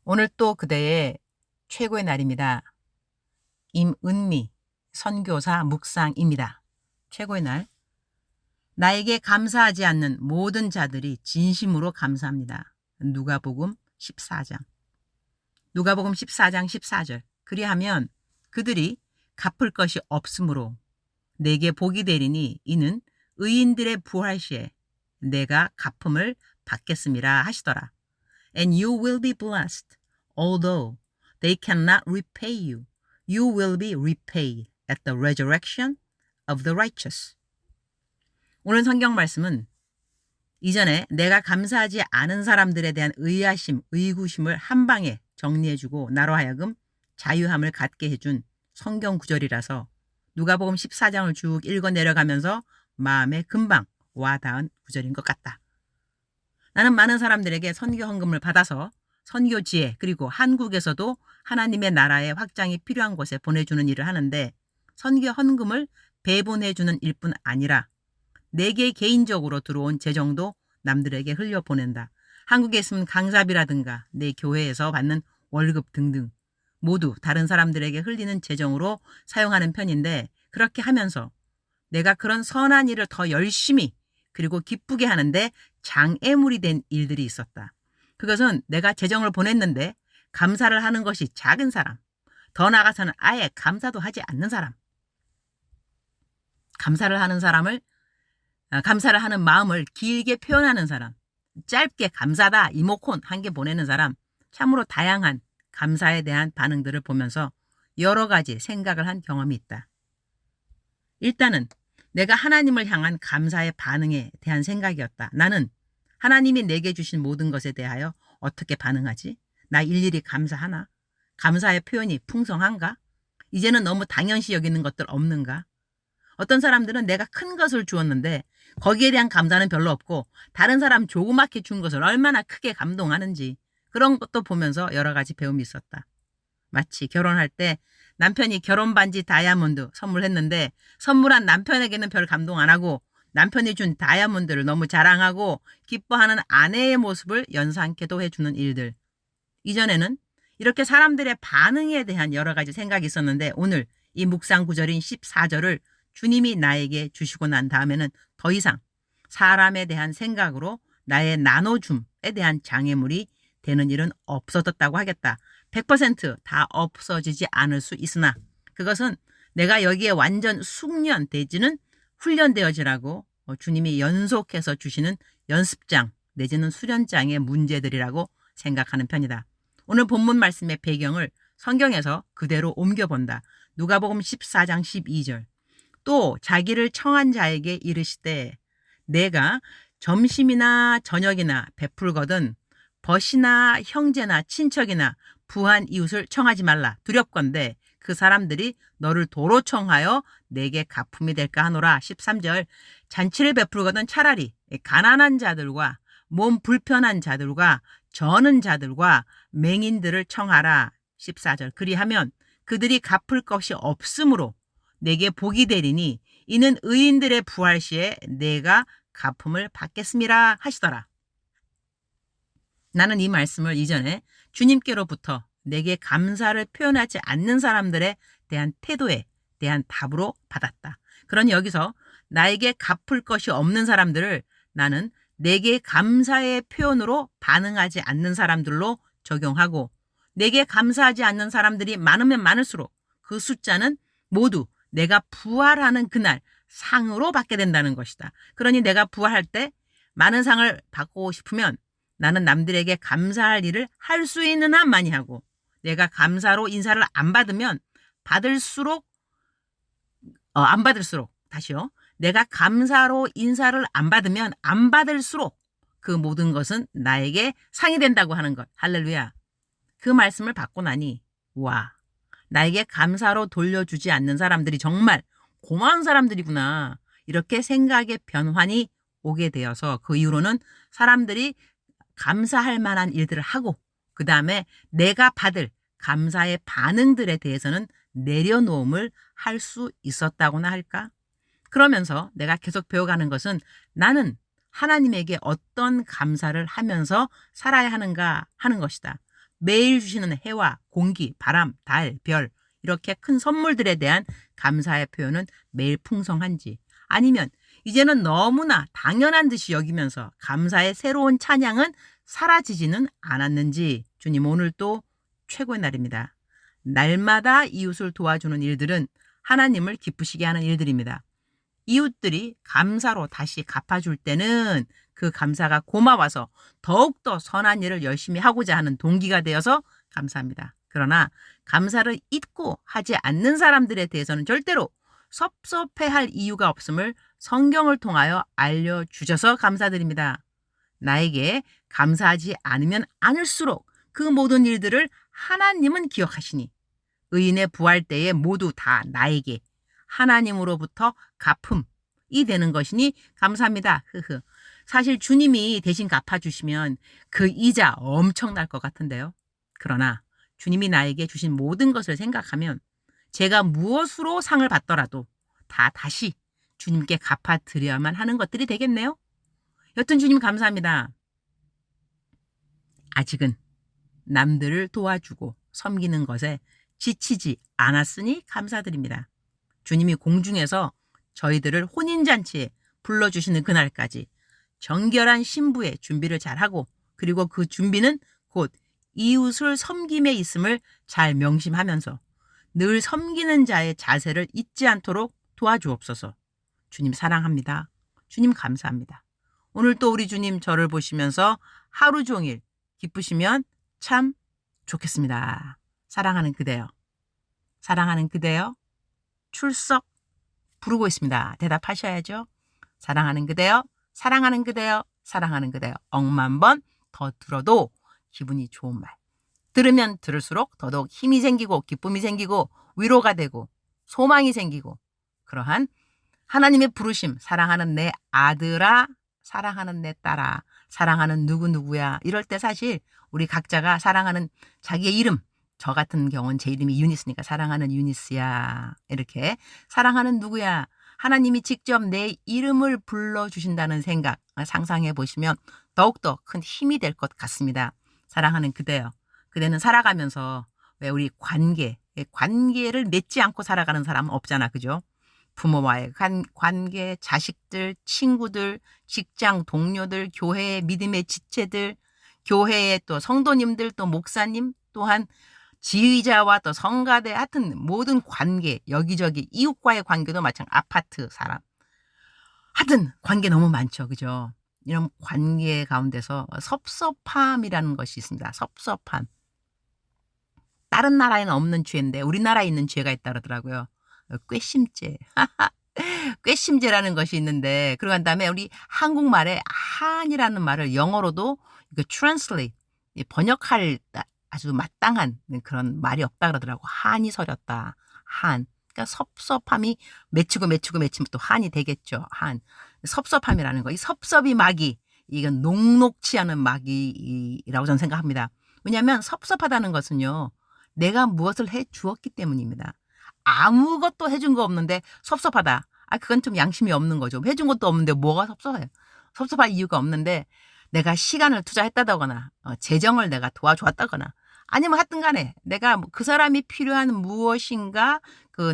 오늘 또 그대의 최고의 날입니다. 임은미 선교사 묵상입니다. 최고의 날. 나에게 감사하지 않는 모든 자들이 진심으로 감사합니다. 누가복음 14장. 누가복음 14장 14절. 그리하면 그들이 갚을 것이 없으므로 내게 복이 되리니 이는 의인들의 부활 시에 내가 갚음을 받겠음이라 하시더라. And you will be blessed, although they cannot repay you. You will be repaid at the resurrection of the righteous. 오늘 성경 말씀은 이전에 내가 감사하지 않은 사람들에 대한 의아심, 의구심을 한 방에 정리해주고 나로 하여금 자유함을 갖게 해준 성경 구절이라서 누가복음 14장을 쭉 읽어 내려가면서 마음에 금방 와닿은 구절인 것 같다. 나는 많은 사람들에게 선교 헌금을 받아서 선교 지혜 그리고 한국에서도 하나님의 나라의 확장이 필요한 곳에 보내주는 일을 하는데 선교 헌금을 배분해주는 일뿐 아니라 내게 개인적으로 들어온 재정도 남들에게 흘려보낸다. 한국에 있으면 강사비라든가 내 교회에서 받는 월급 등등 모두 다른 사람들에게 흘리는 재정으로 사용하는 편인데 그렇게 하면서 내가 그런 선한 일을 더 열심히 그리고 기쁘게 하는데 장애물이 된 일들이 있었다. 그것은 내가 재정을 보냈는데 감사를 하는 것이 작은 사람, 더 나아가서는 아예 감사도 하지 않는 사람, 감사를 하는 마음을 길게 표현하는 사람, 짧게 감사다 이모콘 한 개 보내는 사람, 참으로 다양한 감사에 대한 반응들을 보면서 여러 가지 생각을 한 경험이 있다. 일단은 내가 하나님을 향한 감사의 반응에 대한 생각이었다. 나는 하나님이 내게 주신 모든 것에 대하여 어떻게 반응하지? 나 일일이 감사하나? 감사의 표현이 풍성한가? 이제는 너무 당연시 여기는 것들 없는가? 어떤 사람들은 내가 큰 것을 주었는데 거기에 대한 감사는 별로 없고 다른 사람 조그맣게 준 것을 얼마나 크게 감동하는지 그런 것도 보면서 여러 가지 배움이 있었다. 마치 결혼할 때 남편이 결혼 반지 다이아몬드 선물했는데 선물한 남편에게는 별 감동 안 하고 남편이 준 다이아몬드를 너무 자랑하고 기뻐하는 아내의 모습을 연상케도 해주는 일들. 이전에는 이렇게 사람들의 반응에 대한 여러 가지 생각이 있었는데 오늘 이 묵상 구절인 14절을 주님이 나에게 주시고 난 다음에는 더 이상 사람에 대한 생각으로 나의 나눠줌에 대한 장애물이 되는 일은 없어졌다고 하겠다. 100%다 없어지지 않을 수 있으나 그것은 내가 여기에 완전 숙련되지는 훈련되어지라고 주님이 연속해서 주시는 연습장 내지는 수련장의 문제들이라고 생각하는 편이다. 오늘 본문 말씀의 배경을 성경에서 그대로 옮겨본다. 누가복음 14장 12절. 또 자기를 청한 자에게 이르시되 내가 점심이나 저녁이나 베풀거든 벗이나 형제나 친척이나 부한 이웃을 청하지 말라. 두렵건대 그 사람들이 너를 도로 청하여 내게 갚음이 될까 하노라. 13절. 잔치를 베풀거든 차라리 가난한 자들과 몸 불편한 자들과 저는 자들과 맹인들을 청하라. 14절. 그리하면 그들이 갚을 것이 없으므로 내게 복이 되리니 이는 의인들의 부활 시에 내가 갚음을 받겠음이라 하시더라. 나는 이 말씀을 이전에 주님께로부터 내게 감사를 표현하지 않는 사람들에 대한 태도에 대한 답으로 받았다. 그러니 여기서 나에게 갚을 것이 없는 사람들을 나는 내게 감사의 표현으로 반응하지 않는 사람들로 적용하고 내게 감사하지 않는 사람들이 많으면 많을수록 그 숫자는 모두 내가 부활하는 그날 상으로 받게 된다는 것이다. 그러니 내가 부활할 때 많은 상을 받고 싶으면 나는 남들에게 감사할 일을 할 수 있는 한 많이 하고 내가 감사로 인사를 안 받으면 안 받을수록 다시요. 내가 감사로 인사를 안 받으면 안 받을수록 그 모든 것은 나에게 상이 된다고 하는 것. 할렐루야. 그 말씀을 받고 나니 와 나에게 감사로 돌려주지 않는 사람들이 정말 고마운 사람들이구나. 이렇게 생각의 변환이 오게 되어서 그 이후로는 사람들이 감사할 만한 일들을 하고 그 다음에 내가 받을 감사의 반응들에 대해서는 내려놓음을 할 수 있었다고나 할까? 그러면서 내가 계속 배워가는 것은 나는 하나님에게 어떤 감사를 하면서 살아야 하는가 하는 것이다. 매일 주시는 해와 공기, 바람, 달, 별 이렇게 큰 선물들에 대한 감사의 표현은 매일 풍성한지, 아니면 이제는 너무나 당연한 듯이 여기면서 감사의 새로운 찬양은 사라지지는 않았는지. 주님, 오늘 또 최고의 날입니다. 날마다 이웃을 도와주는 일들은 하나님을 기쁘시게 하는 일들입니다. 이웃들이 감사로 다시 갚아줄 때는 그 감사가 고마워서 더욱더 선한 일을 열심히 하고자 하는 동기가 되어서 감사합니다. 그러나 감사를 잊고 하지 않는 사람들에 대해서는 절대로 섭섭해할 이유가 없음을 성경을 통하여 알려주셔서 감사드립니다. 나에게 감사하지 않으면 않을수록 그 모든 일들을 하나님은 기억하시니 의인의 부활 때에 모두 다 나에게 하나님으로부터 갚음이 되는 것이니 감사합니다. 사실 주님이 대신 갚아주시면 그 이자 엄청날 것 같은데요. 그러나 주님이 나에게 주신 모든 것을 생각하면 제가 무엇으로 상을 받더라도 다 다시 주님께 갚아드려야만 하는 것들이 되겠네요. 여튼 주님 감사합니다. 아직은 남들을 도와주고 섬기는 것에 지치지 않았으니 감사드립니다. 주님이 공중에서 저희들을 혼인잔치에 불러주시는 그날까지 정결한 신부의 준비를 잘하고, 그리고 그 준비는 곧 이웃을 섬김에 있음을 잘 명심하면서 늘 섬기는 자의 자세를 잊지 않도록 도와주옵소서. 주님 사랑합니다. 주님 감사합니다. 오늘 또 우리 주님 저를 보시면서 하루 종일 기쁘시면 참 좋겠습니다. 사랑하는 그대여, 사랑하는 그대여, 출석 부르고 있습니다. 대답하셔야죠. 사랑하는 그대여, 사랑하는 그대여, 사랑하는 그대여. 억만 번 더 들어도 기분이 좋은 말. 들으면 들을수록 더더욱 힘이 생기고 기쁨이 생기고 위로가 되고 소망이 생기고, 그러한 하나님의 부르심, 사랑하는 내 아들아, 사랑하는 내 딸아, 사랑하는 누구누구야. 이럴 때 사실 우리 각자가 사랑하는 자기의 이름, 저 같은 경우는 제 이름이 유니스니까 사랑하는 유니스야, 이렇게 사랑하는 누구야, 하나님이 직접 내 이름을 불러주신다는 생각 상상해 보시면 더욱더 큰 힘이 될 것 같습니다. 사랑하는 그대여, 그대는 살아가면서 왜 우리 관계를 맺지 않고 살아가는 사람은 없잖아, 그죠? 부모와의 관계, 자식들, 친구들, 직장 동료들, 교회의 믿음의 지체들, 교회의 또 성도님들, 또 목사님, 또한 지휘자와 또 성가대, 하여튼 모든 관계, 여기저기 이웃과의 관계도 마찬가지, 아파트 사람, 하여튼 관계 너무 많죠, 그죠? 이런 관계 가운데서 섭섭함이라는 것이 있습니다. 섭섭함. 다른 나라에는 없는 죄인데 우리나라에 있는 죄가 있다 그러더라고요. 괘씸죄. 괘씸죄라는 것이 있는데, 그러고 난 다음에 우리 한국말에 한이라는 말을 영어로도 이거 translate, 번역할 아주 마땅한 그런 말이 없다 그러더라고. 한이 서렸다. 한. 그러니까 섭섭함이 맺히면 또 한이 되겠죠. 한. 섭섭함이라는 거. 이 섭섭이 마귀. 이건 녹록치 않은 마귀라고 저는 생각합니다. 왜냐하면 섭섭하다는 것은요, 내가 무엇을 해 주었기 때문입니다. 아무것도 해준 거 없는데 섭섭하다. 그건 좀 양심이 없는 거죠. 해준 것도 없는데 뭐가 섭섭해요? 섭섭할 이유가 없는데 내가 시간을 투자했다거나 재정을 내가 도와주었다거나, 아니면 하여튼 간에 내가 그 사람이 필요한 무엇인가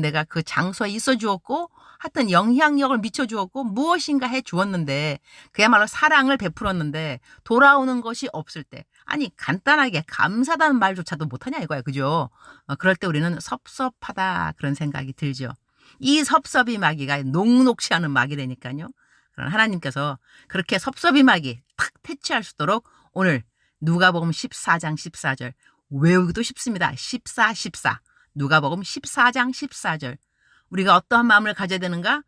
내가 그 장소에 있어 주었고, 하여튼 영향력을 미쳐 주었고 무엇인가 해 주었는데, 그야말로 사랑을 베풀었는데 돌아오는 것이 없을 때, 아니 간단하게 감사하다는 말조차도 못하냐 이거야, 그죠? 그럴 때 우리는 섭섭하다 그런 생각이 들죠. 이 섭섭이 마귀가 녹록치 않은 마귀라니까요. 그러나 하나님께서 그렇게 섭섭이 마귀 탁 퇴치할 수 있도록 오늘 누가복음 14장 14절 외우기도 쉽습니다. 14. 누가복음 14장 14절. 우리가 어떠한 마음을 가져야 되는가?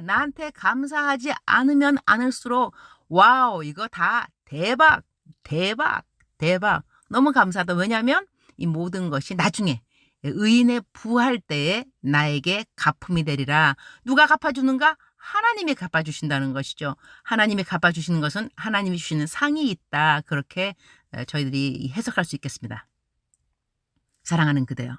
나한테 감사하지 않으면 않을수록 와우, 이거 다 대박. 너무 감사하다. 왜냐하면 이 모든 것이 나중에 의인의 부활 때에 나에게 갚음이 되리라. 누가 갚아주는가? 하나님이 갚아주신다는 것이죠. 하나님이 갚아주시는 것은 하나님이 주시는 상이 있다. 그렇게 저희들이 해석할 수 있겠습니다. 사랑하는 그대여,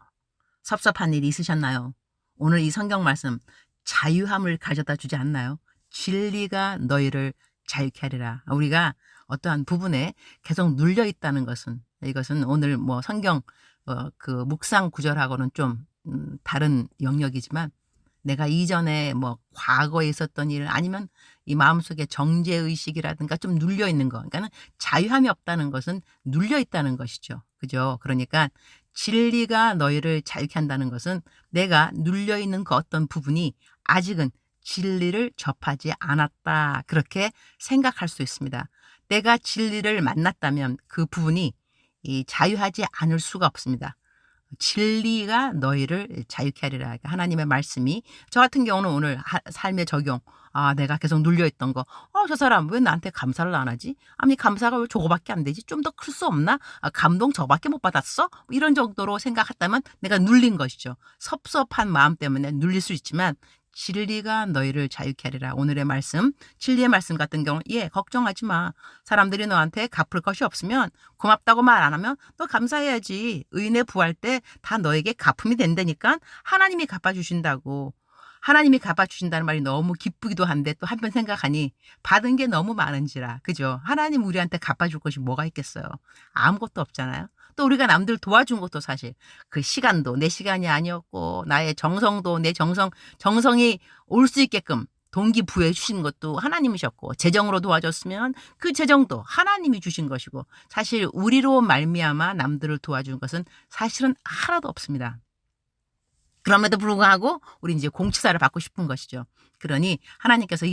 섭섭한 일이 있으셨나요? 오늘 이 성경 말씀 자유함을 가져다 주지 않나요? 진리가 너희를 자유케 하리라. 우리가 어떠한 부분에 계속 눌려 있다는 것은 이것은 오늘 뭐 성경 그 묵상 구절하고는 좀 다른 영역이지만 내가 이전에 뭐 과거에 있었던 일 아니면 이 마음속에 정죄의식이라든가 좀 눌려 있는 거. 그러니까는 자유함이 없다는 것은 눌려 있다는 것이죠. 그죠? 그러니까 진리가 너희를 자유케 한다는 것은 내가 눌려 있는 그 어떤 부분이 아직은 진리를 접하지 않았다. 그렇게 생각할 수 있습니다. 내가 진리를 만났다면 그 부분이 이 자유하지 않을 수가 없습니다. 진리가 너희를 자유케 하리라. 그러니까 하나님의 말씀이 저 같은 경우는 오늘 삶의 적용. 내가 계속 눌려있던 거. 저 사람 왜 나한테 감사를 안 하지? 아니 감사가 왜 저거밖에 안 되지? 좀 더 클 수 없나? 감동 저밖에 못 받았어? 뭐 이런 정도로 생각했다면 내가 눌린 것이죠. 섭섭한 마음 때문에 눌릴 수 있지만 진리가 너희를 자유케 하리라. 오늘의 말씀, 진리의 말씀 같은 경우는 걱정하지 마. 사람들이 너한테 갚을 것이 없으면 고맙다고 말 안 하면 너 감사해야지. 의인의 부활 때 다 너에게 갚음이 된다니까 하나님이 갚아주신다고. 하나님이 갚아주신다는 말이 너무 기쁘기도 한데 또 한편 생각하니 받은 게 너무 많은지라. 그죠? 하나님 우리한테 갚아줄 것이 뭐가 있겠어요. 아무것도 없잖아요. 또 우리가 남들 도와준 것도 사실 그 시간도 내 시간이 아니었고 나의 정성도 내 정성이 올 수 있게끔 동기부여해 주신 것도 하나님이셨고 재정으로 도와줬으면 그 재정도 하나님이 주신 것이고 사실 우리로 말미암아 남들을 도와준 것은 사실은 하나도 없습니다. 그럼에도 불구하고 우리 이제 공치사를 받고 싶은 것이죠. 그러니 하나님께서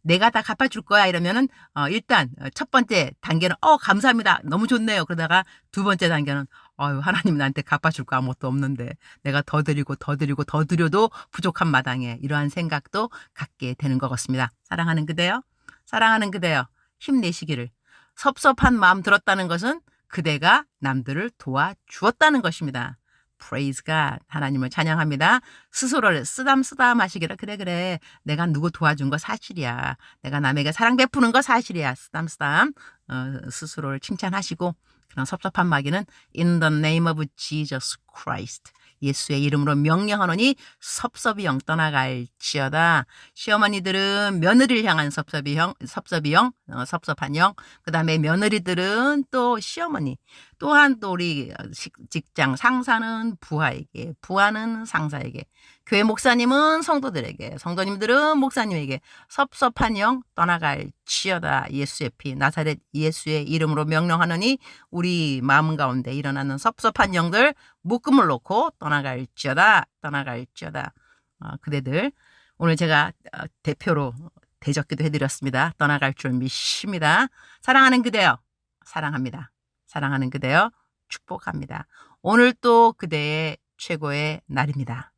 내가 다 갚아줄 거야 이러면은 일단 첫 번째 단계는 감사합니다. 너무 좋네요. 그러다가 두 번째 단계는 하나님 나한테 갚아줄 거 아무것도 없는데 내가 더 드리고 더 드리고 더 드려도 부족한 마당에 이러한 생각도 갖게 되는 것 같습니다. 사랑하는 그대여, 사랑하는 그대여 힘내시기를. 섭섭한 마음 들었다는 것은 그대가 남들을 도와주었다는 것입니다. Praise God. 하나님을 찬양합니다. 스스로를 쓰담쓰담 하시기를 그래 내가 누구 도와준 거 사실이야. 내가 남에게 사랑 베푸는 거 사실이야. 쓰담쓰담 스스로를 칭찬하시고 그런 섭섭한 마귀는 In the name of Jesus Christ. 예수의 이름으로 명령하노니 섭섭이 영 떠나갈지어다. 시어머니들은 며느리를 향한 섭섭한 영. 그 다음에 며느리들은 또 시어머니. 또한 또 우리 직장 상사는 부하에게, 부하는 상사에게, 교회 목사님은 성도들에게, 성도님들은 목사님에게 섭섭한 영 떠나갈지어다. 예수의 피 나사렛 예수의 이름으로 명령하노니 우리 마음 가운데 일어나는 섭섭한 영들 묶음을 놓고 떠나갈지어다. 그대들 오늘 제가 대표로 대적기도 해드렸습니다. 떠나갈 줄 믿습니다. 사랑하는 그대여 사랑합니다. 사랑하는 그대여 축복합니다. 오늘 또 그대의 최고의 날입니다.